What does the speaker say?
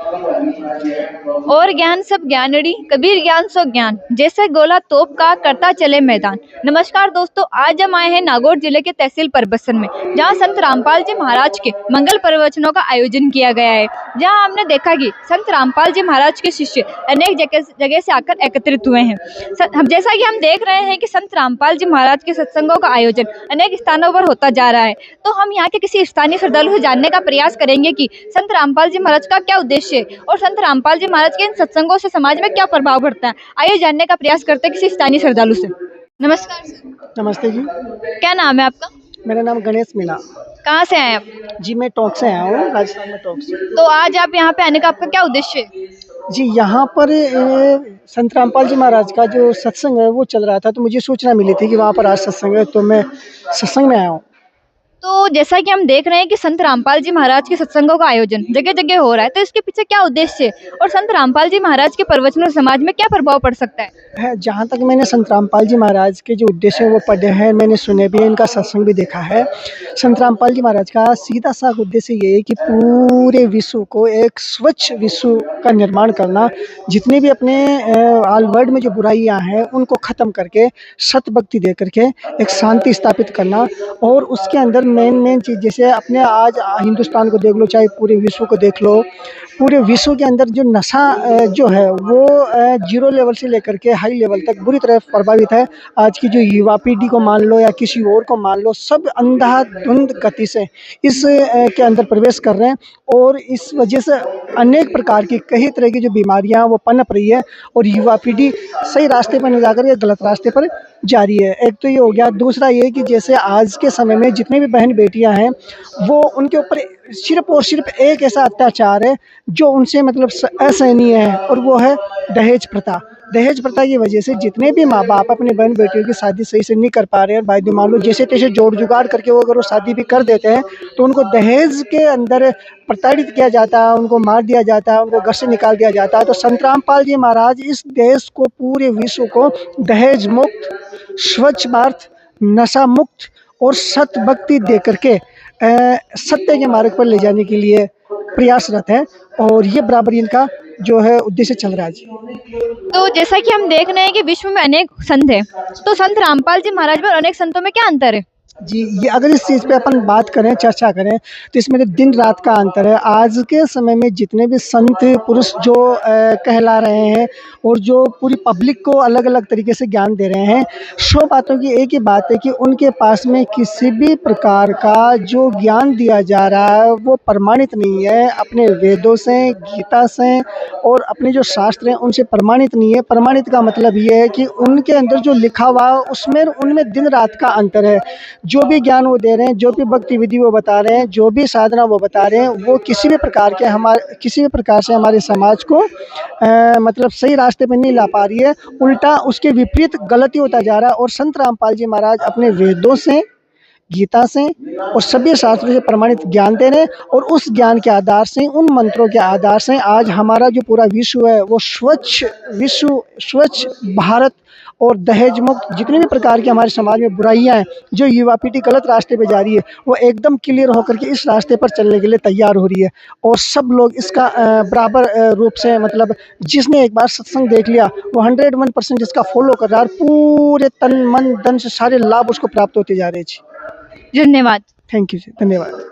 और ज्ञान सब ज्ञानड़ी, कबीर ज्ञान सो ज्ञान, जैसे गोला तोप का करता चले मैदान। नमस्कार दोस्तों, आज हम आए हैं नागौर जिले के तहसील परबत्सन में, जहां संत रामपाल जी महाराज के मंगल प्रवचनों का आयोजन किया गया है। जहां हमने देखा कि संत रामपाल जी महाराज के शिष्य अनेक जगह से आकर एकत्रित हुए हैं। जैसा कि हम देख रहे हैं कि संत रामपाल जी महाराज के सत्संगों का आयोजन अनेक स्थानों पर होता जा रहा है, तो हम यहाँ के किसी स्थानीय श्रद्धालु से जानने का प्रयास करेंगे कि संत रामपाल जी महाराज का क्या उद्देश्य है और संत रामपाल जी महाराज के इन सत्संगों से समाज में क्या प्रभाव पड़ता है। आइए जानने का प्रयास करते हैं किसी स्थानीय श्रद्धालु से। नमस्कार सर। नमस्ते जी। क्या नाम है आपका? मेरा नाम गणेश मीणा। कहाँ से आए आप? जी मैं टोंक से आया हूँ, राजस्थान में टोंक से। तो आज आप यहाँ पे आने का आपका क्या उद्देश्य है? जी यहाँ पर संत रामपाल जी महाराज का जो सत्संग है वो चल रहा था, तो मुझे सूचना मिली थी कि वहाँ पर आज सत्संग है, तो मैं सत्संग में आया हूँ। तो जैसा कि हम देख रहे हैं कि संत रामपाल जी महाराज के सत्संगों का आयोजन जगह जगह हो रहा है, तो इसके पीछे क्या उद्देश्य है और संत रामपाल जी महाराज के प्रवचनों से समाज में क्या प्रभाव पड़ सकता है? जहाँ तक मैंने संत रामपाल जी महाराज के जो उद्देश्य हैं वो पढ़े हैं, मैंने सुने भी हैं, इनका सत्संग भी देखा है। संत रामपाल जी महाराज का सीधा सा उद्देश्य ये है कि पूरे विश्व को एक स्वच्छ विश्व का निर्माण करना, जितने भी अपने ऑल वर्ल्ड में जो बुराइयां हैं उनको ख़त्म करके सत भक्ति दे करके एक शांति स्थापित करना। और उसके अंदर मेन चीज़, जैसे अपने आज हिंदुस्तान को देख लो, चाहे पूरे विश्व को देख लो, पूरे विश्व के अंदर जो नशा जो है वो 0 लेवल से लेकर के हाई लेवल तक बुरी तरह प्रभावित है। आज की जो युवा पीढ़ी को मान लो या किसी और को मान लो, सब अंधाधुंध गति से इस के अंदर प्रवेश कर रहे हैं, और इस वजह से अनेक प्रकार की कई तरह की जो बीमारियां वो पनप रही है, और युवा पीढ़ी सही रास्ते पर न जाकर के गलत रास्ते पर जा रही है। एक तो ये हो गया। दूसरा ये कि जैसे आज के समय में जितने भी बहन बेटियां हैं वो उनके ऊपर सिर्फ और सिर्फ एक ऐसा अत्याचार है जो उनसे मतलब असहनीय है, और वो है दहेज प्रथा। दहेज प्रथा की वजह से जितने भी माँ बाप अपने बहन बेटियों की शादी सही से नहीं कर पा रहे हैं, और भाई मान लो जैसे तैसे जोड़ जुगाड़ करके वो अगर वो शादी भी कर देते हैं तो उनको दहेज के अंदर प्रताड़ित किया जाता है, उनको मार दिया जाता है, उनको घर से निकाल दिया जाता है। तो संत रामपाल जी महाराज इस देश को, पूरे विश्व को दहेज मुक्त, स्वच्छ भारत, नशा मुक्त और सत भक्ति दे करके सत्य के मार्ग पर ले जाने के लिए प्रयासरत है, और ये बराबर इनका जो है उद्देश्य चल रहा है जी। तो जैसा कि हम देख रहे हैं कि विश्व में अनेक संत हैं, तो संत रामपाल जी महाराज और अनेक संतों में क्या अंतर है? जी, ये अगर इस चीज़ पे अपन बात करें, चर्चा करें, तो इसमें तो दिन रात का अंतर है। आज के समय में जितने भी संत पुरुष जो कहला रहे हैं और जो पूरी पब्लिक को अलग अलग तरीके से ज्ञान दे रहे हैं, 100 बातों की एक ही बात है कि उनके पास में किसी भी प्रकार का जो ज्ञान दिया जा रहा है वो प्रमाणित नहीं है। अपने वेदों से, गीता से और अपने जो शास्त्र हैं उनसे प्रमाणित नहीं है। प्रमाणित का मतलब ये है कि उनके अंदर जो लिखा हुआ है उसमें उनमें दिन रात का अंतर है। जो भी ज्ञान वो दे रहे हैं, जो भी भक्ति विधि वो बता रहे हैं, जो भी साधना वो बता रहे हैं, वो किसी भी प्रकार से हमारे समाज को मतलब सही रास्ते पे नहीं ला पा रही है, उल्टा उसके विपरीत गलती होता जा रहा है। और संत रामपाल जी महाराज अपने वेदों से, गीता से और सभी शास्त्रों से प्रमाणित ज्ञान दे रहे हैं, और उस ज्ञान के आधार से, उन मंत्रों के आधार से आज हमारा जो पूरा विश्व है वो स्वच्छ विश्व, स्वच्छ भारत और दहेज मुक्त, जितने भी प्रकार की हमारे समाज में बुराइयां हैं, जो युवा पीढ़ी गलत रास्ते पे जा रही है, वो एकदम क्लियर होकर के इस रास्ते पर चलने के लिए तैयार हो रही है। और सब लोग इसका बराबर रूप से, मतलब जिसने एक बार सत्संग देख लिया वो 101% जिसका फॉलो कर रहा है, पूरे तन मन धन से सारे लाभ उसको प्राप्त होते जा रहे हैं जी। धन्यवाद। थैंक यू जी, धन्यवाद।